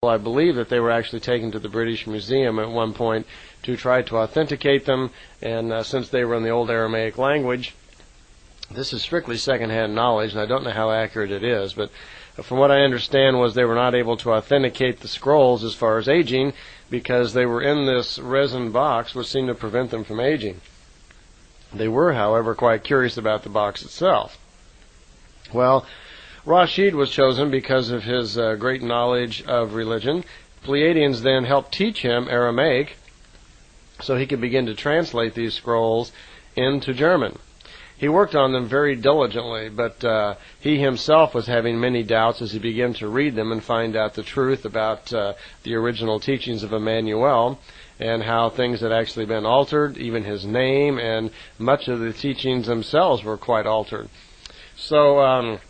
I believe that they were actually taken to the British Museum at one point to try to authenticate them, and since they were in the old Aramaic language, this is strictly second-hand knowledge, and I don't know how accurate it is, but from what I understand was they were not able to authenticate the scrolls as far as aging because they were in this resin box which seemed to prevent them from aging. They were, however, quite curious about the box itself. Well, Rashid was chosen because of his great knowledge of religion. Pleiadians then helped teach him Aramaic so he could begin to translate these scrolls into German. He worked on them very diligently, but he himself was having many doubts as he began to read them and find out the truth about the original teachings of Emmanuel and how things had actually been altered, even his name, and much of the teachings themselves were quite altered. So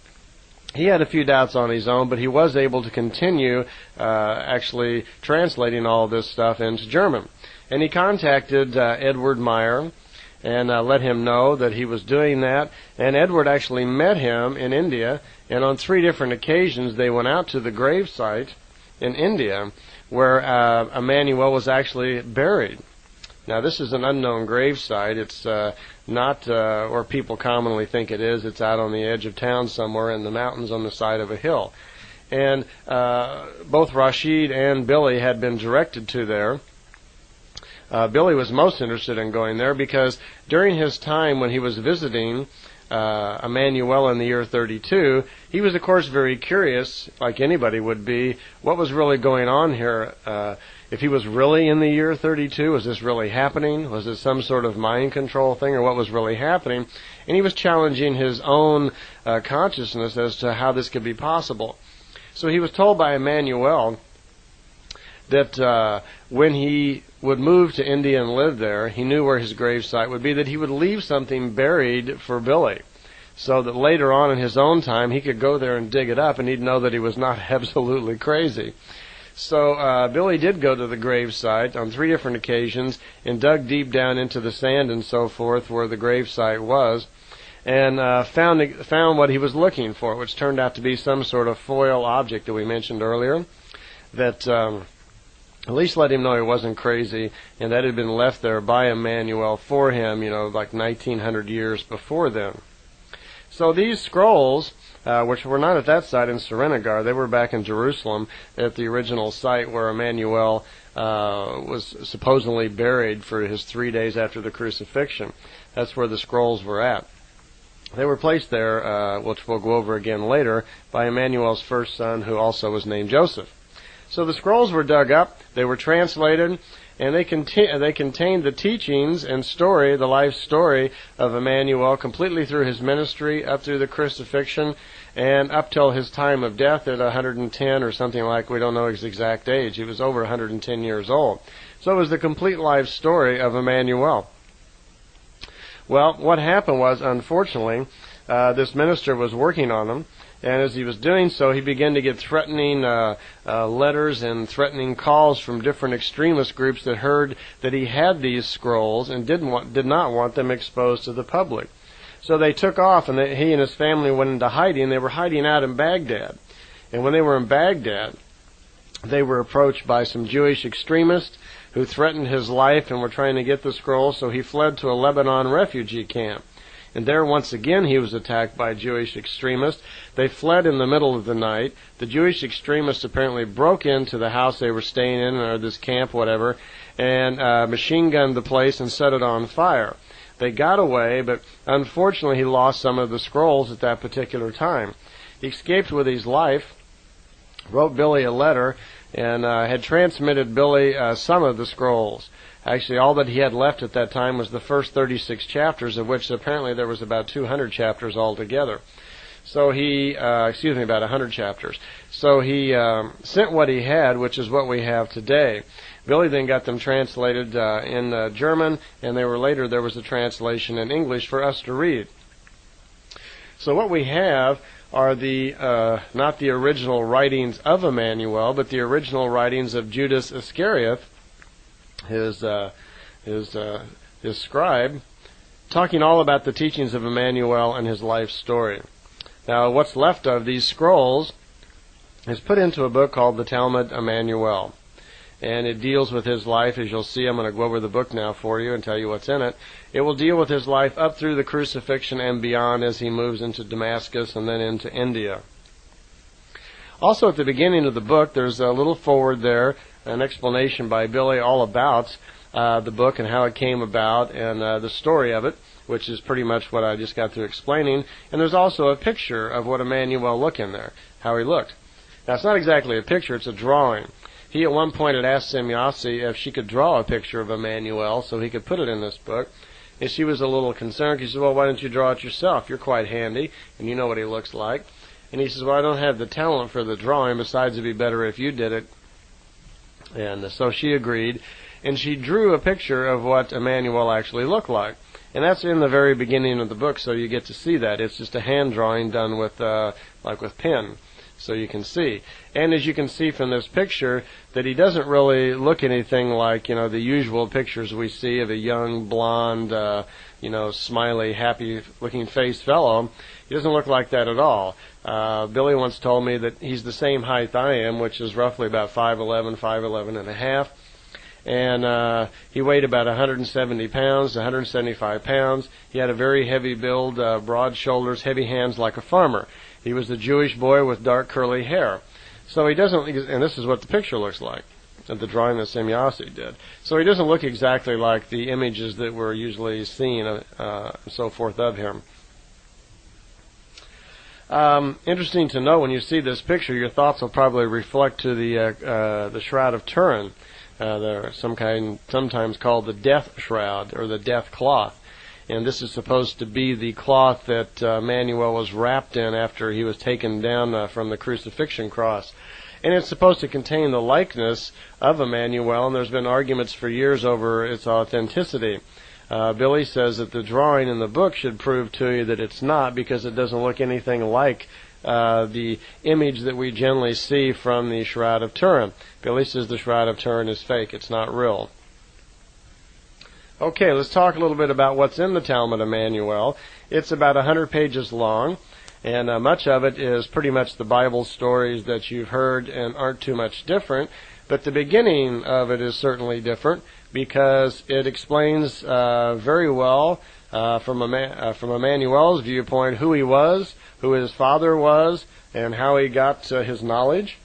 he had a few doubts on his own, but he was able to continue actually translating all this stuff into German. And he contacted Eduard Meier and let him know that he was doing that. And Edward actually met him in India, and on 3 different occasions they went out to the grave site in India where Emmanuel was actually buried. Now, this is an unknown grave site. It's not where people commonly think it is. It's out on the edge of town somewhere in the mountains on the side of a hill. And both Rashid and Billy had been directed to there. Billy was most interested in going there because during his time when he was visiting Emmanuel in the year 32, he was, of course, very curious, like anybody would be, what was really going on here. If he was really in the year 32, was this really happening? Was it some sort of mind control thing, or what was really happening? And he was challenging his own consciousness as to how this could be possible. So he was told by Emmanuel that when he would move to India and live there, he knew where his gravesite would be, that he would leave something buried for Billy, so that later on in his own time he could go there and dig it up and he'd know that he was not absolutely crazy. So Billy did go to the gravesite on 3 different occasions and dug deep down into the sand and so forth where the gravesite was, and found what he was looking for, which turned out to be some sort of foil object that we mentioned earlier, that at least let him know he wasn't crazy, and that had been left there by Emmanuel for him, like 1900 years before then. So these scrolls, which were not at that site in Srinagar, they were back in Jerusalem at the original site where Emmanuel was supposedly buried for his 3 days after the crucifixion. That's where the scrolls were at. They were placed there, which we'll go over again later, by Emmanuel's first son, who also was named Joseph. So the scrolls were dug up, they were translated, and they contained the teachings and story, the life story of Emmanuel, completely through his ministry, up through the crucifixion, and up till his time of death at 110 or something like, we don't know his exact age. He was over 110 years old. So it was the complete life story of Emmanuel. Well, what happened was, unfortunately, this minister was working on them, and as he was doing so, he began to get threatening letters and threatening calls from different extremist groups that heard that he had these scrolls and did not want them exposed to the public. So they took off, and he and his family went into hiding. They were hiding out in Baghdad. And when they were in Baghdad, they were approached by some Jewish extremists who threatened his life and were trying to get the scrolls, so he fled to a Lebanon refugee camp. And there, once again, he was attacked by Jewish extremists. They fled in the middle of the night. The Jewish extremists apparently broke into the house they were staying in, or this camp, whatever, and machine gunned the place and set it on fire. They got away, but unfortunately he lost some of the scrolls at that particular time. He escaped with his life, wrote Billy a letter, and had transmitted Billy some of the scrolls. Actually, all that he had left at that time was the first 36 chapters, of which apparently there was about 200 chapters altogether. So he, about 100 chapters. So he sent what he had, which is what we have today. Billy then got them translated in German, and there was a translation in English for us to read. So what we have are not the original writings of Emmanuel, but the original writings of Judas Iscariot, his scribe, talking all about the teachings of Emmanuel and his life story. Now, what's left of these scrolls is put into a book called the Talmud Emmanuel. And it deals with his life. As you'll see, I'm going to go over the book now for you and tell you what's in it. It will deal with his life up through the crucifixion and beyond as he moves into Damascus and then into India. Also at the beginning of the book, there's a little forward there, an explanation by Billy all about the book and how it came about and the story of it, which is pretty much what I just got through explaining. And there's also a picture of what Emmanuel looked in there, how he looked. Now, it's not exactly a picture, it's a drawing. He at one point had asked Semyase if she could draw a picture of Emmanuel so he could put it in this book. And she was a little concerned. She said, well, why don't you draw it yourself? You're quite handy, and you know what he looks like. And he says, well, I don't have the talent for the drawing. Besides, it'd be better if you did it. And so she agreed, and she drew a picture of what Emmanuel actually looked like. And that's in the very beginning of the book, so you get to see that. It's just a hand drawing done with, like with pen, so you can see. And as you can see from this picture, that he doesn't really look anything like, the usual pictures we see of a young, blonde, smiley, happy-looking face fellow. He doesn't look like that at all. Billy once told me that he's the same height I am, which is roughly about 5'11", 5'11 and a half. And he weighed about 170 pounds, 175 pounds. He had a very heavy build, broad shoulders, heavy hands like a farmer. He was a Jewish boy with dark curly hair. So he doesn't, and this is what the picture looks like, the drawing that Semyase did. So he doesn't look exactly like the images that we're usually seeing and so forth of him. Interesting to know, when you see this picture, your thoughts will probably reflect to the Shroud of Turin. They're sometimes called the Death Shroud or the Death Cloth. And this is supposed to be the cloth that Emmanuel was wrapped in after he was taken down from the crucifixion cross. And it's supposed to contain the likeness of Emmanuel, and there's been arguments for years over its authenticity. Billy says that the drawing in the book should prove to you that it's not, because it doesn't look anything like the image that we generally see from the Shroud of Turin. Billy says the Shroud of Turin is fake, it's not real. Okay, let's talk a little bit about what's in the Talmud Emmanuel. It's about 100 pages long, and much of it is pretty much the Bible stories that you've heard and aren't too much different. But the beginning of it is certainly different, because it explains very well from Emmanuel's viewpoint who he was, who his father was, and how he got his knowledge.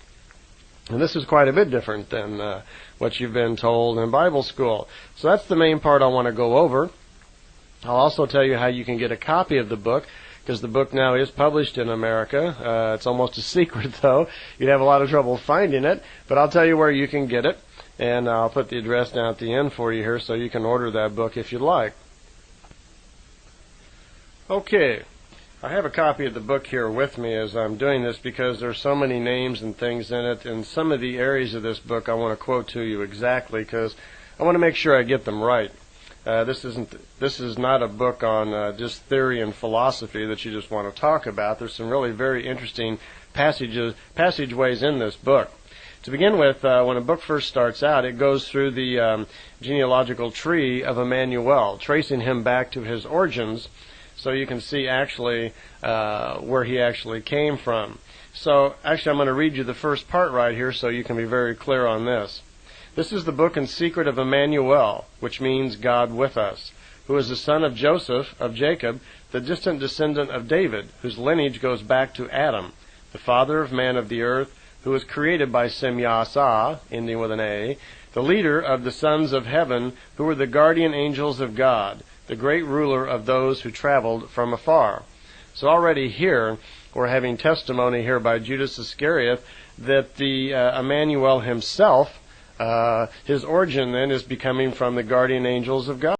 And this is quite a bit different than what you've been told in Bible school. So that's the main part I want to go over. I'll also tell you how you can get a copy of the book, because the book now is published in America. It's almost a secret, though. You'd have a lot of trouble finding it, but I'll tell you where you can get it, and I'll put the address down at the end for you here so you can order that book if you'd like. Okay. I have a copy of the book here with me as I'm doing this, because there's so many names and things in it, and some of the areas of this book I want to quote to you exactly, because I want to make sure I get them right. This is not a book on just theory and philosophy that you just want to talk about. There's some really very interesting passageways in this book. To begin with, when a book first starts out, it goes through the genealogical tree of Emmanuel, tracing him back to his origins, so you can see actually where he actually came from. So actually I'm going to read you the first part right here so you can be very clear on this. This is the book and secret of Emmanuel, which means God with us, who is the son of Joseph, of Jacob, the distant descendant of David, whose lineage goes back to Adam, the father of man of the earth, who was created by Semyase, ending with an A, the leader of the sons of heaven, who were the guardian angels of God, the great ruler of those who traveled from afar. So already here, we're having testimony here by Judas Iscariot that the Emmanuel himself, his origin then is becoming from the guardian angels of God.